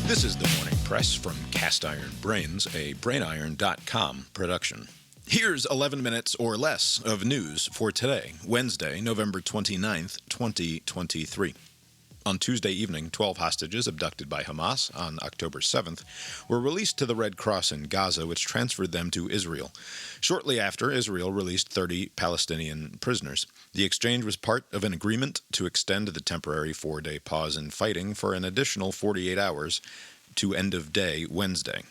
This is the Morning Press from Cast Iron Brains, a brainiron.com production. Here's 11 minutes or less of news for today, Wednesday, November 29th, 2023. On Tuesday evening, 12 hostages abducted by Hamas on October 7th were released to the Red Cross in Gaza, which transferred them to Israel. Shortly after, Israel released 30 Palestinian prisoners. The exchange was part of an agreement to extend the temporary 4-day pause in fighting for an additional 48 hours to end of day Wednesday.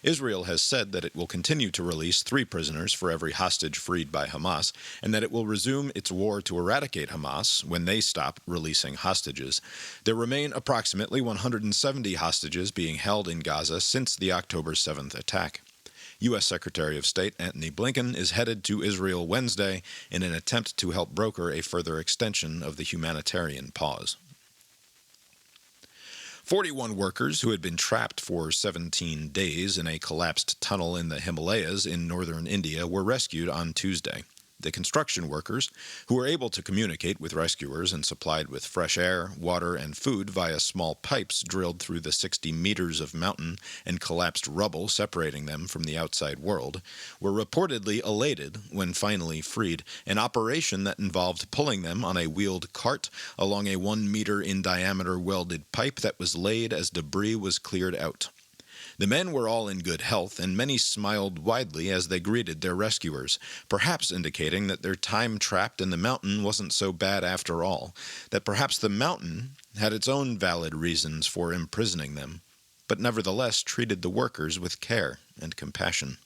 Israel has said that it will continue to release 3 prisoners for every hostage freed by Hamas, and that it will resume its war to eradicate Hamas when they stop releasing hostages. There remain approximately 170 hostages being held in Gaza since the October 7th attack. U.S. Secretary of State Antony Blinken is headed to Israel Wednesday in an attempt to help broker a further extension of the humanitarian pause. 41 workers who had been trapped for 17 days in a collapsed tunnel in the Himalayas in northern India were rescued on Tuesday. The construction workers, who were able to communicate with rescuers and supplied with fresh air, water, and food via small pipes drilled through the 60 meters of mountain and collapsed rubble separating them from the outside world, were reportedly elated when finally freed, an operation that involved pulling them on a wheeled cart along a 1 meter in diameter welded pipe that was laid as debris was cleared out. The men were all in good health, and many smiled widely as they greeted their rescuers, perhaps indicating that their time trapped in the mountain wasn't so bad after all, that perhaps the mountain had its own valid reasons for imprisoning them, but nevertheless treated the workers with care and compassion.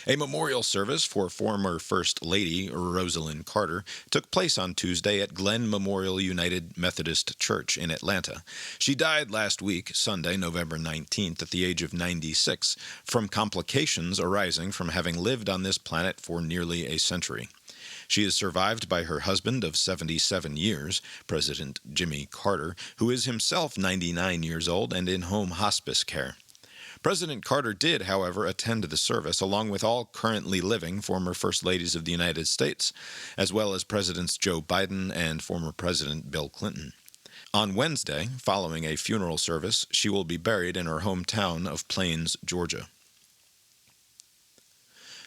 A memorial service for former First Lady Rosalynn Carter took place on Tuesday at Glen Memorial United Methodist Church in Atlanta. She died last week, Sunday, November 19th, at the age of 96, from complications arising from having lived on this planet for nearly a century. She is survived by her husband of 77 years, President Jimmy Carter, who is himself 99 years old and in home hospice care. President Carter did, however, attend the service, along with all currently living former First Ladies of the United States, as well as Presidents Joe Biden and former President Bill Clinton. On Wednesday, following a funeral service, she will be buried in her hometown of Plains, Georgia.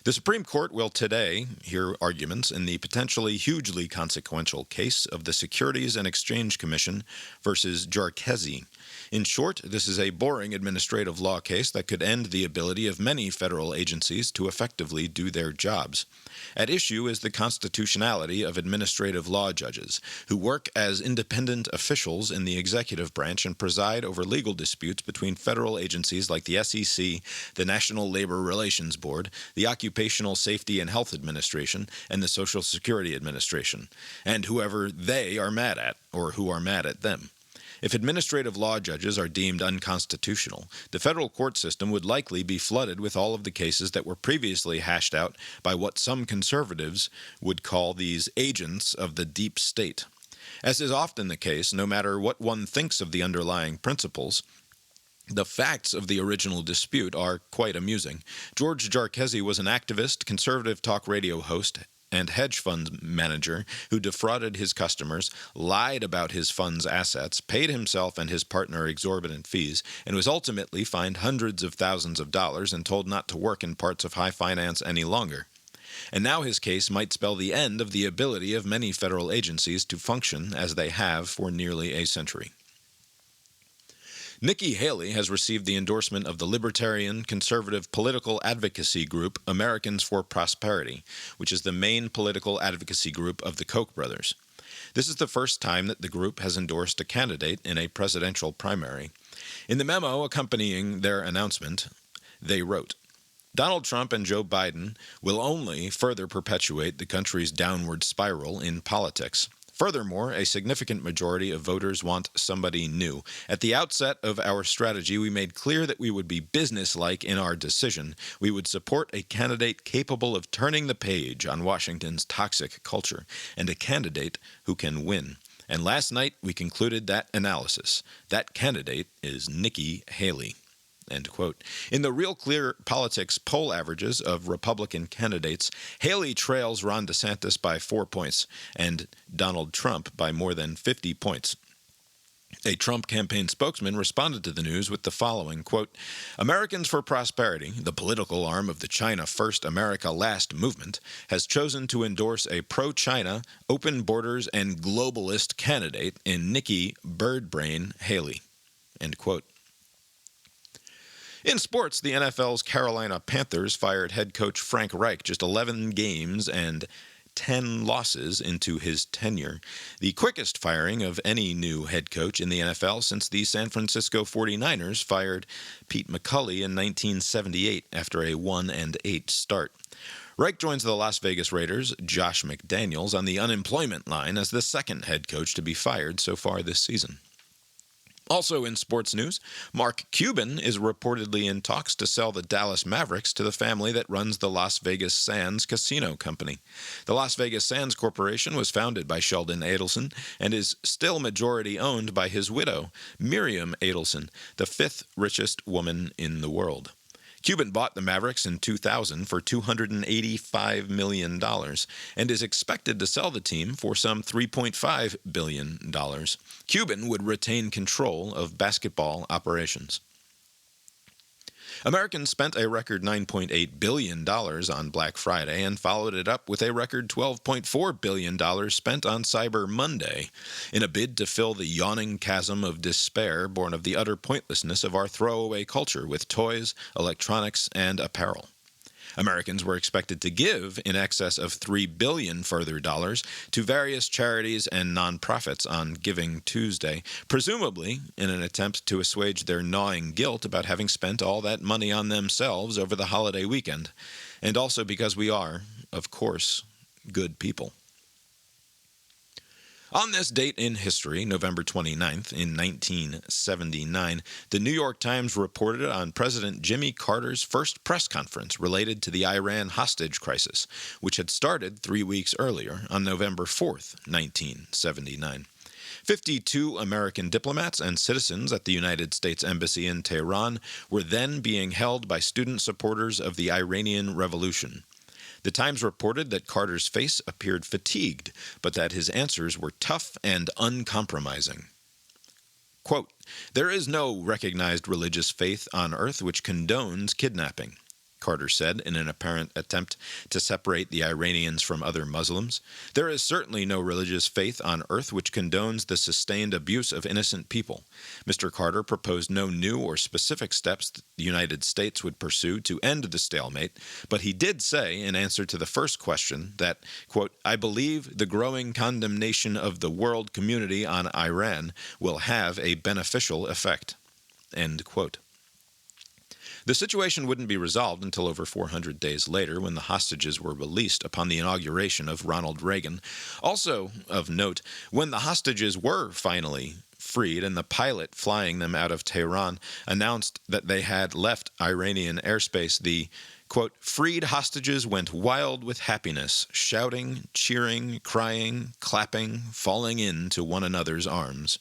The Supreme Court will today hear arguments in the potentially hugely consequential case of the Securities and Exchange Commission versus Jarchezi. In short, this is a boring administrative law case that could end the ability of many federal agencies to effectively do their jobs. At issue is the constitutionality of administrative law judges, who work as independent officials in the executive branch and preside over legal disputes between federal agencies like the SEC, the National Labor Relations Board, the Occupational Safety and Health Administration, and the Social Security Administration, and whoever they are mad at, or who are mad at them. If administrative law judges are deemed unconstitutional, the federal court system would likely be flooded with all of the cases that were previously hashed out by what some conservatives would call these agents of the deep state. As is often the case, no matter what one thinks of the underlying principles, the facts of the original dispute are quite amusing. George Jarchezi was an activist, conservative talk radio host, and hedge fund manager who defrauded his customers, lied about his fund's assets, paid himself and his partner exorbitant fees, and was ultimately fined hundreds of thousands of dollars and told not to work in parts of high finance any longer. And now his case might spell the end of the ability of many federal agencies to function as they have for nearly a century. Nikki Haley has received the endorsement of the libertarian conservative political advocacy group Americans for Prosperity, which is the main political advocacy group of the Koch brothers. This is the first time that the group has endorsed a candidate in a presidential primary. In the memo accompanying their announcement, they wrote, "Donald Trump and Joe Biden will only further perpetuate the country's downward spiral in politics. Furthermore, a significant majority of voters want somebody new. At the outset of our strategy, we made clear that we would be businesslike in our decision. We would support a candidate capable of turning the page on Washington's toxic culture, and a candidate who can win. And last night, we concluded that analysis. That candidate is Nikki Haley." End quote. In the Real Clear Politics poll averages of Republican candidates, Haley trails Ron DeSantis by 4 points and Donald Trump by more than 50 points. A Trump campaign spokesman responded to the news with the following, quote, Americans for Prosperity, the political arm of the China First America Last movement, has chosen to endorse a pro-China, open borders, and globalist candidate in Nikki Birdbrain Haley, end quote. In sports, the NFL's Carolina Panthers fired head coach Frank Reich just 11 games and 10 losses into his tenure, the quickest firing of any new head coach in the NFL since the San Francisco 49ers fired Pete McCulley in 1978 after a 1-8 start. Reich joins the Las Vegas Raiders' Josh McDaniels on the unemployment line as the second head coach to be fired so far this season. Also in sports news, Mark Cuban is reportedly in talks to sell the Dallas Mavericks to the family that runs the Las Vegas Sands Casino Company. The Las Vegas Sands Corporation was founded by Sheldon Adelson and is still majority owned by his widow, Miriam Adelson, the fifth richest woman in the world. Cuban bought the Mavericks in 2000 for $285 million and is expected to sell the team for some $3.5 billion. Cuban would retain control of basketball operations. Americans spent a record $9.8 billion on Black Friday and followed it up with a record $12.4 billion spent on Cyber Monday in a bid to fill the yawning chasm of despair born of the utter pointlessness of our throwaway culture with toys, electronics, and apparel. Americans were expected to give in excess of $3 billion further dollars to various charities and nonprofits on Giving Tuesday, presumably in an attempt to assuage their gnawing guilt about having spent all that money on themselves over the holiday weekend, and also because we are, of course, good people. On this date in history, November 29th, in 1979, the New York Times reported on President Jimmy Carter's first press conference related to the Iran hostage crisis, which had started 3 weeks earlier on November 4th, 1979. 52 American diplomats and citizens at the United States Embassy in Tehran were then being held by student supporters of the Iranian Revolution. The Times reported that Carter's face appeared fatigued, but that his answers were tough and uncompromising. Quote, "There is no recognized religious faith on earth which condones kidnapping," Carter said in an apparent attempt to separate the Iranians from other Muslims. "There is certainly no religious faith on earth which condones the sustained abuse of innocent people." Mr. Carter proposed no new or specific steps the United States would pursue to end the stalemate, but he did say, in answer to the first question, that, quote, "I believe the growing condemnation of the world community on Iran will have a beneficial effect," end quote. The situation wouldn't be resolved until over 400 days later when the hostages were released upon the inauguration of Ronald Reagan. Also of note, when the hostages were finally freed and the pilot flying them out of Tehran announced that they had left Iranian airspace, the, quote, "freed hostages went wild with happiness, shouting, cheering, crying, clapping, falling into one another's arms."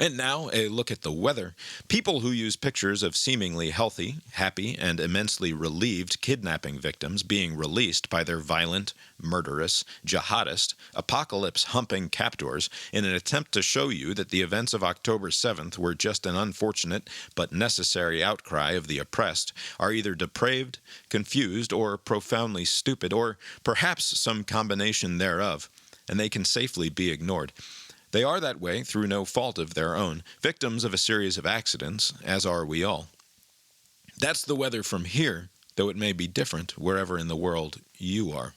And now, a look at the weather. People who use pictures of seemingly healthy, happy, and immensely relieved kidnapping victims being released by their violent, murderous, jihadist, apocalypse-humping captors in an attempt to show you that the events of October 7th were just an unfortunate but necessary outcry of the oppressed are either depraved, confused, or profoundly stupid, or perhaps some combination thereof, and they can safely be ignored. They are that way through no fault of their own, victims of a series of accidents, as are we all. That's the weather from here, though it may be different wherever in the world you are.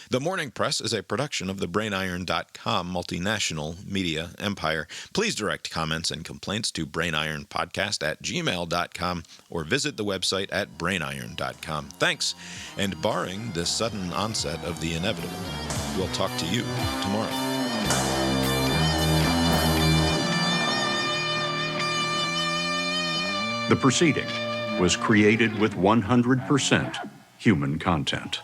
The Morning Press is a production of the BrainIron.com multinational media empire. Please direct comments and complaints to brainironpodcast@gmail.com or visit the website at brainiron.com. Thanks, and barring the sudden onset of the inevitable, we'll talk to you tomorrow. The proceeding was created with 100% human content.